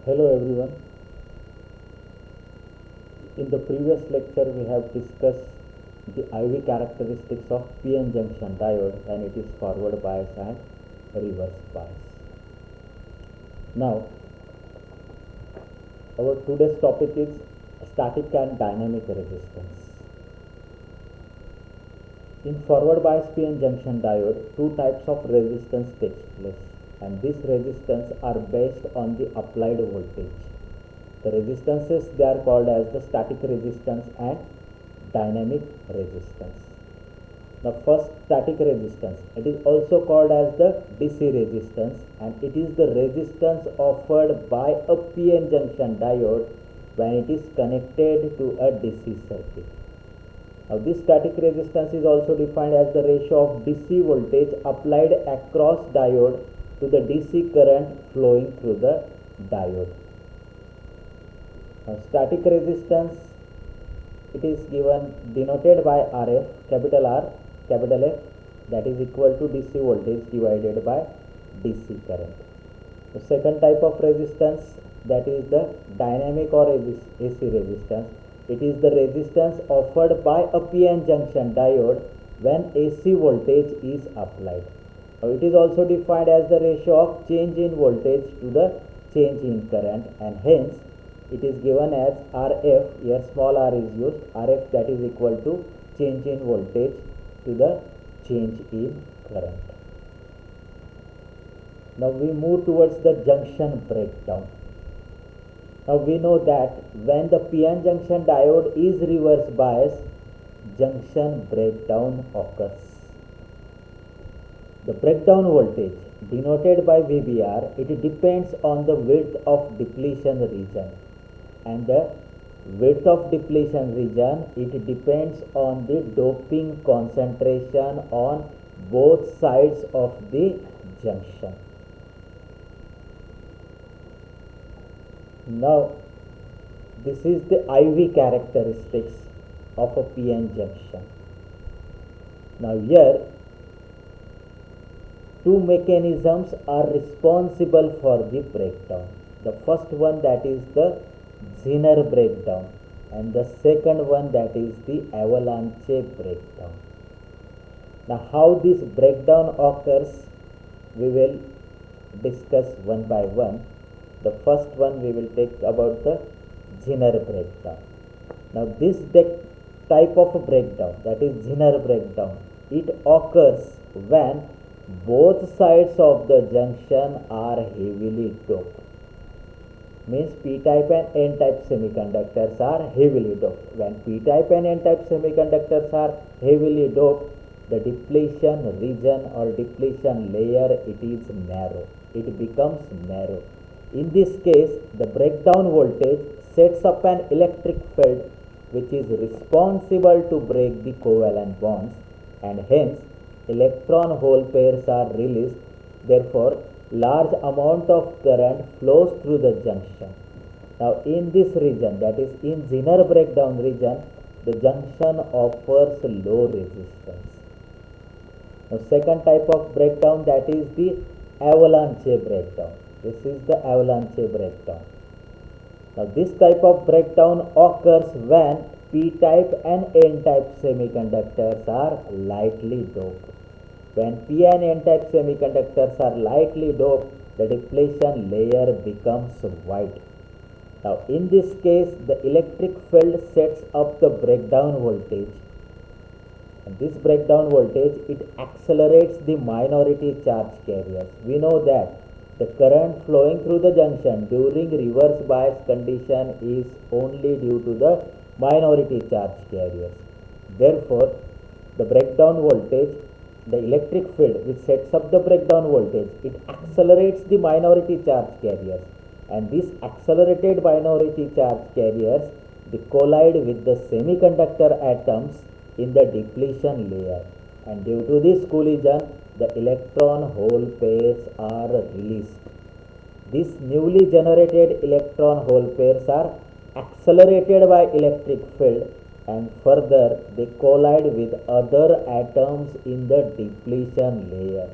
Hello everyone. In the previous lecture we have discussed the IV characteristics of PN junction diode when it is forward bias and reverse bias. Now our today's topic is static and dynamic resistance. In forward bias PN junction diode, two types of resistance takes place, and these resistance are based on the applied voltage. The resistances, they are called as the static resistance and dynamic resistance. Now first, static resistance, it is also called as the DC resistance, and it is the resistance offered by a PN junction diode when it is connected to a DC circuit. Now this static resistance is also defined as the ratio of DC voltage applied across diode to the DC current flowing through the diode. Now static resistance, it is given denoted by RF, capital R, capital F, that is equal to DC voltage divided by DC current. The second type of resistance, that is the dynamic or AC resistance. It is the resistance offered by a PN junction diode when AC voltage is applied. Now it is also defined as the ratio of change in voltage to the change in current, and hence it is given as RF, here small r is used, RF, that is equal to change in voltage to the change in current. Now we move towards the junction breakdown. Now we know that when the PN junction diode is reverse bias, junction breakdown occurs. The breakdown voltage denoted by VBR, it depends on the width of depletion region, and the width of depletion region, it depends on the doping concentration on both sides of the junction. Now this is the IV characteristics of a PN junction. Now here two mechanisms are responsible for the breakdown. The first one, that is the Zener breakdown, and the second one, that is the avalanche breakdown. Now how this breakdown occurs, we will discuss one by one. The first one we will take about the Zener breakdown. Now this type of a breakdown, that is Zener breakdown, it occurs when both sides of the junction are heavily doped. Means p-type and n-type semiconductors are heavily doped. When p-type and n-type semiconductors are heavily doped, the depletion region or depletion layer, it is narrow. It becomes narrow. In this case, the breakdown voltage sets up an electric field which is responsible to break the covalent bonds, and hence electron hole pairs are released. Therefore, large amount of current flows through the junction. Now in this region, that is in Zener breakdown region, the junction offers low resistance. Now second type of breakdown, that is the avalanche breakdown. This is the avalanche breakdown. Now this type of breakdown occurs when p-type and n-type semiconductors are lightly doped. When p and n-type semiconductors are lightly doped, the depletion layer becomes white. Now in this case, the electric field sets up the breakdown voltage, and this breakdown voltage, it accelerates the minority charge carriers. We know that the current flowing through the junction during reverse bias condition is only due to the minority charge carriers. Therefore, the breakdown voltage, the electric field which sets up the breakdown voltage, it accelerates the minority charge carriers, and these accelerated minority charge carriers, they collide with the semiconductor atoms in the depletion layer, and due to this collision, the electron hole pairs are released. These newly generated electron hole pairs are accelerated by electric field, and further they collide with other atoms in the depletion layer.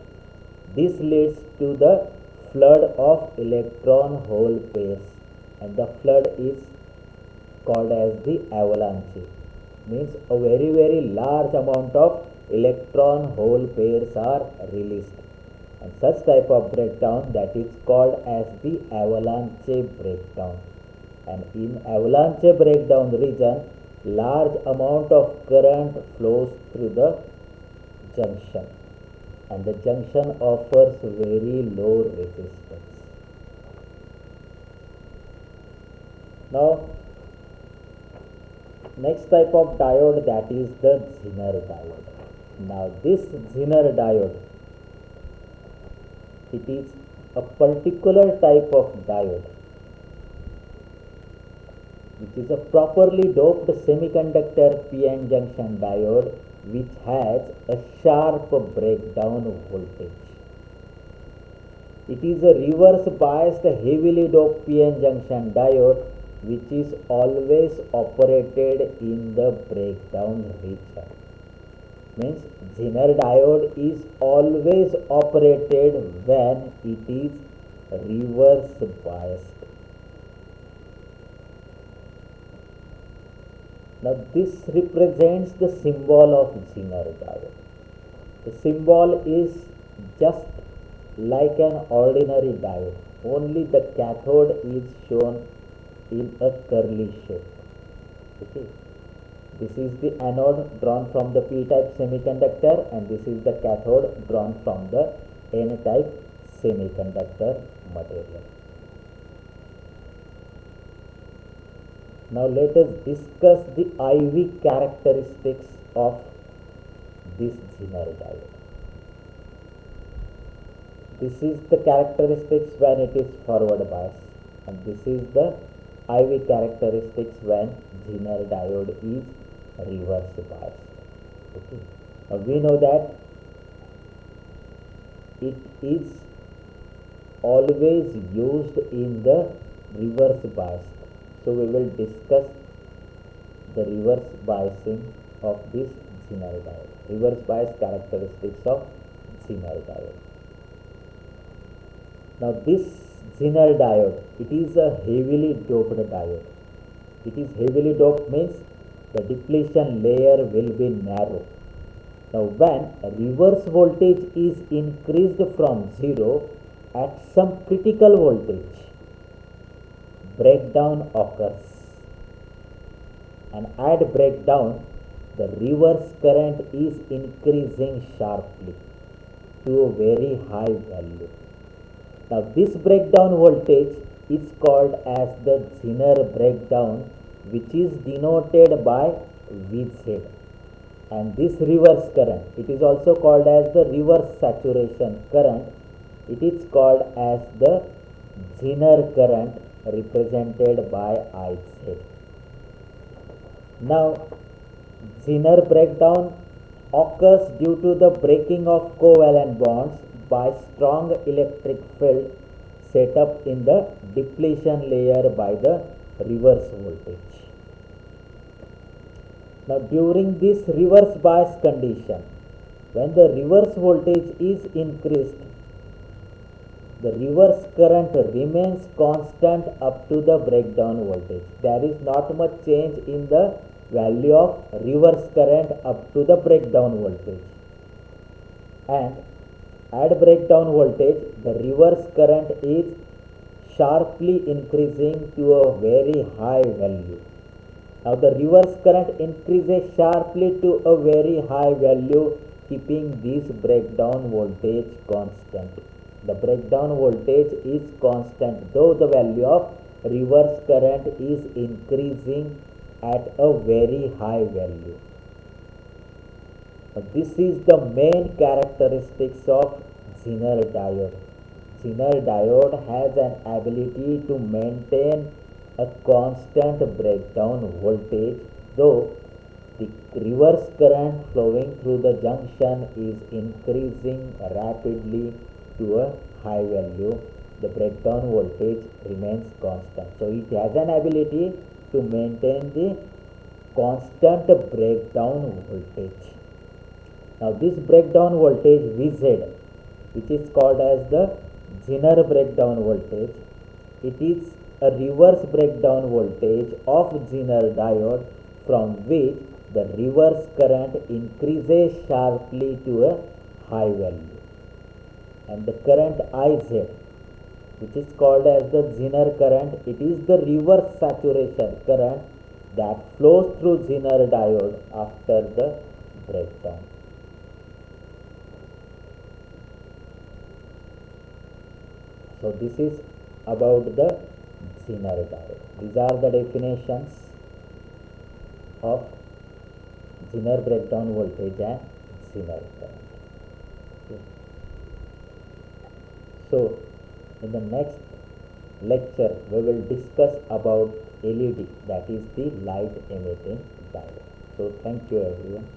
This leads to the flood of electron hole pairs. and the flood is called as the avalanche. Means a very large amount of electron hole pairs are released, and such type of breakdown that is called as the avalanche breakdown. And in avalanche breakdown region, large amount of current flows through the junction, and the junction offers very low resistance. Now next type of diode, that is the Zener diode. Now this Zener diode, it is a particular type of diode which is a properly doped semiconductor p-n junction diode which has a sharp breakdown voltage. It is a reverse biased heavily doped p-n junction diode which is always operated in the breakdown region. Means Zener diode is always operated when it is reverse biased. Now this represents the symbol of Zener diode. The symbol is just like an ordinary diode, only the cathode is shown in a curly shape. Okay. This is the anode drawn from the p-type semiconductor, and this is the cathode drawn from the n-type semiconductor material. Now let us discuss the IV characteristics of this Zener diode. This is the characteristics when it is forward bias, and this is the IV characteristics when Zener diode is reverse biased. Okay. Now we know that it is always used in the reverse bias. So we will discuss the reverse biasing of this Zener diode. Reverse bias characteristics of Zener diode. Now this Zener diode, it is a heavily doped diode. It is heavily doped means the depletion layer will be narrow. Now when a reverse voltage is increased from 0 at some critical voltage, breakdown occurs, and at breakdown the reverse current is increasing sharply to a very high value. Now this breakdown voltage is called as the Zener breakdown, which is denoted by Vz, and this reverse current, it is also called as the reverse saturation current. It is called as the Zener current, represented by Iz. Now Zener breakdown occurs due to the breaking of covalent bonds by strong electric field set up in the depletion layer by the reverse voltage. Now during this reverse bias condition, when the reverse voltage is increased, the reverse current remains constant up to the breakdown voltage. There is not much change in the value of reverse current up to the breakdown voltage, and at breakdown voltage the reverse current is sharply increasing to a very high value. Now the reverse current increases sharply to a very high value, keeping this breakdown voltage constant. The breakdown voltage is constant though the value of reverse current is increasing at a very high value. This is the main characteristics of Zener diode. Zener diode has an ability to maintain a constant breakdown voltage, though the reverse current flowing through the junction is increasing rapidly to a high value. The breakdown voltage remains constant. So it has an ability to maintain the constant breakdown voltage. Now this breakdown voltage Vz, which is called as the Zener breakdown voltage, it is a reverse breakdown voltage of Zener diode from which the reverse current increases sharply to a high value, and the current IZ, which is called as the Zener current, it is the reverse saturation current that flows through Zener diode after the breakdown. So this is about the Zener diode. These are the definitions of Zener breakdown voltage and Zener current. Okay. So in the next lecture we will discuss about LED, that is the light emitting diode. So thank you everyone.